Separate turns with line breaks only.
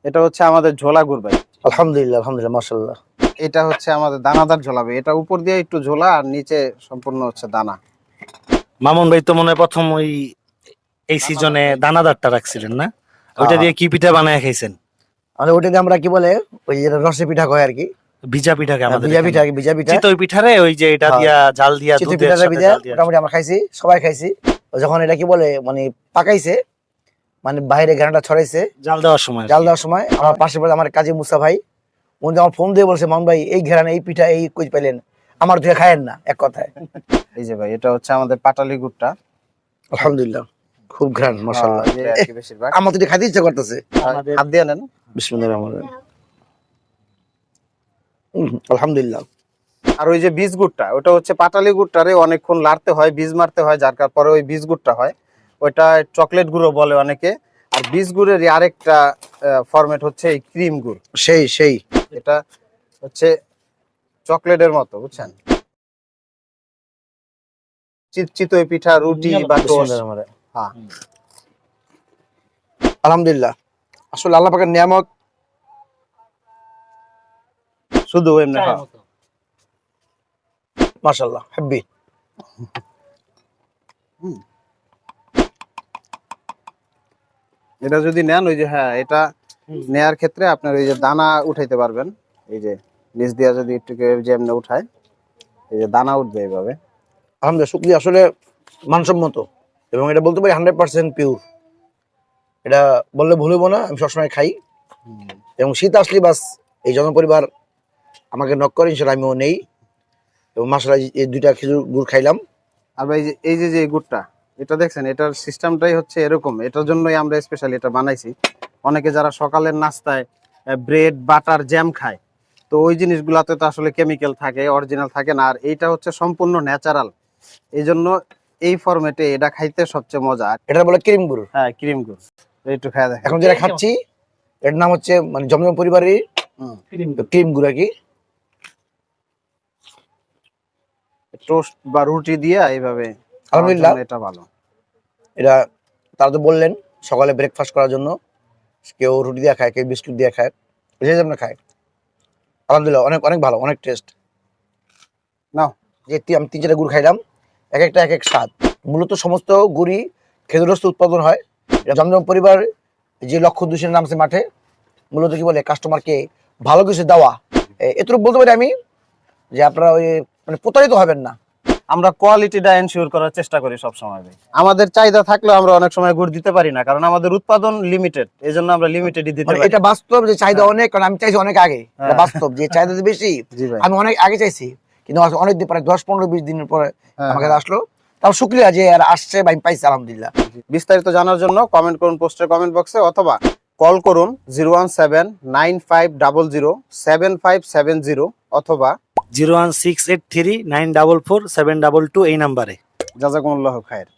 এটা হচ্ছে আমাদের ঝোলা গুড় ভাই।
আলহামদুলিল্লাহ, আলহামদুলিল্লাহ, মাশাআল্লাহ।
এটা হচ্ছে আমাদের দানাদার ঝোলা ভাই। এটা উপর দিয়ে একটু ঝোলা আর নিচে সম্পূর্ণ হচ্ছে দানা।
মামুন ভাই তো মনে হয় প্রথম এই সিজনে দানাদারটা রাখছিলেন না? ওইটা দিয়ে কি পিঠা বানায় খাইছেন?
মানে ওটা দিয়ে আমরা কি বলে ওই যেটা রসে পিঠা কয় আর কি,
ভিজা পিঠাকে আমাদের
ভিজা পিঠা, ভিজা পিঠা,
চিতই পিঠারে ওই যে এটা দিয়া জাল দিয়া
চিতই
দুধের
পিঠাটা
সাথে
ভিজা
জাল দিয়া
মোটামুটি আমরা খাইছি, সবাই খাইছি। যখন এটা কি বলে মানে পাকাইছে, মানে বাইরে ঘ্রাণটা ছড়াইছে
জাল দেওয়ার সময়
জাল দেওয়ার সময়, আমার পাশে পড়ে আমার কাজী মুসা ভাই, উনি আমার ফোন দিয়ে বলছে, মামুন ভাই এই ঘ্রাণ, এই পিঠা, এই কই পাইলেন, আমার ধুয়ে খায়েন না, এক কথায়।
এই যে ভাই এটা হচ্ছে আমাদের পাটালি গুড়টা।
আলহামদুলিল্লাহ, খুব ঘ্রাণ, মাশাআল্লাহ।
এই আর কি বেশিরভাগ।
আমার তো এটা খাইতে ইচ্ছা করতেছে।
হাত দিয়ে নেন।
বিসমিল্লাহির রহমানির রহিম। আলহামদুলিল্লাহ।
আর ওই যে বীজ গুড়টা, ওটা হচ্ছে পাটালি গুড়টারে অনেকক্ষণ লাড়তে হয়, বীজ মারতে হয়, যার পরে ওই বীজ গুড়টা হয়। ওইটা চকলেট গুঁড়ো বলে অনেকে। আর বীজ গুড়ের আরেকটা ফরম্যাট হচ্ছে এই ক্রিম গুড়।
সেই
এটা হচ্ছে চকলেটের মতো, বুঝছেন? চিতই পিঠা, রুটি বা টোস্ট। হ্যাঁ,
আলহামদুলিল্লাহ, আসলে আল্লাহ পাকের নিয়ামত।
শুধু এমনি
মাশাআল্লাহ, হেব্বি।
এটা যদি নেন, ওই যে হ্যাঁ, এটা নেয়ার ক্ষেত্রে আপনার ওই যে দানা উঠাইতে পারবেন। এই যে নিচ দিয়া যদি একটু যেমনি উঠায়, এই যে দানা উঠবে এইভাবে।
আলহামদুলিল্লাহ, শুকরিয়া। আসলে মানসম্মত এবং এটা বলতে পারি 100% পিওর। এটা বললে ভুল হবো না, আমি সবসময় খাই এবং শীত আসলে বাস এই জনপরিবার আমাকে নক করে, ইনশাআল্লাহ আমিও নেই। এবং মাশাআল্লাহ এই দুইটা খেজুর গুড় খাইলাম।
আর ভাই এই যে গুড়টা, এটা দেখছেন, এটার সিস্টেমটাই হচ্ছে এরকম। এটার জন্যই আমরা স্পেশালি এটা বানাইছি। অনেকে যারা সকালের নাস্তায় ব্রেড, বাটার, জ্যাম খায়, তো ওই জিনিসগুলাতে তো আসলে কেমিক্যাল থাকে, অরিজিনাল থাকে না। আর এইটা হচ্ছে সম্পূর্ণ ন্যাচারাল, এই জন্য এই ফরম্যাটে এটা খাইতে সবচেয়ে মজা।
এটা বলে ক্রিম গুড়।
হ্যাঁ, ক্রিম গুড়। একটু খাওয়া দেখেন।
এখন যেটা খাচ্ছি এর নাম হচ্ছে মানে জমজম পরিবারের ক্রিম গুড় আর কি।
টোস্ট বা রুটি দিয়ে এইভাবে
আলহামদুলিল্লাহ,
এটা ভালো।
এটা তারা তো বললেন সকালে ব্রেকফাস্ট করার জন্য, কেউ রুটি দিয়ে খায়, কেউ বিস্কুট দিয়ে খায়, যে যেমন খায়। আলহামদুলিল্লাহ, অনেক অনেক ভালো, অনেক টেস্ট।
নাও,
যে আমি 3-4টা গুড় খাইলাম, এক একটা এক এক স্বাদ। মূলত সমস্ত গুড়ই খেজুরস্ত উৎপাদন হয়। এটা জমজম পরিবার যে লক্ষ্য উদ্দেশ্যের নামছে মাঠে, মূলত কি বলে কাস্টমারকে ভালো কিছু দেওয়া। এতটুকু বলতে পারি আমি যে আপনারা ওই মানে প্রতারিত হবেন না।
আমরা কোয়ালিটিটা এনশিওর করার চেষ্টা করি সব সময়। আমাদের চাহিদা থাকলেও আমরা অনেক সময় গুড় দিতে পারি না, কারণ আমাদের উৎপাদন লিমিটেড, এই জন্য আমরা লিমিটেডই দিতে
মানে
পারি।
এটা বাস্তব যে চাহিদা অনেক, কারণ আমি চাইছি অনেক আগে। এটা বাস্তব যে চাহিদা বেশি,
জি ভাই।
আমি অনেক আগে চাইছি, কিন্তু অনেক দিন, প্রায় 10-15-20 দিনের পরে আমার কাছে
হ্যাঁ।
আসলো। তাও শুক্রিয়া যে আর আসছে বা আমি পাইছি, আলহামদুলিল্লাহ।
বিস্তারিত জানার জন্য কমেন্ট করুন পোস্টের কমেন্ট বক্সে, অথবা কল করুন 01795007570, অথবা
01683944722 এই নাম্বারে।
জাযাকুমুল্লাহু খায়ের।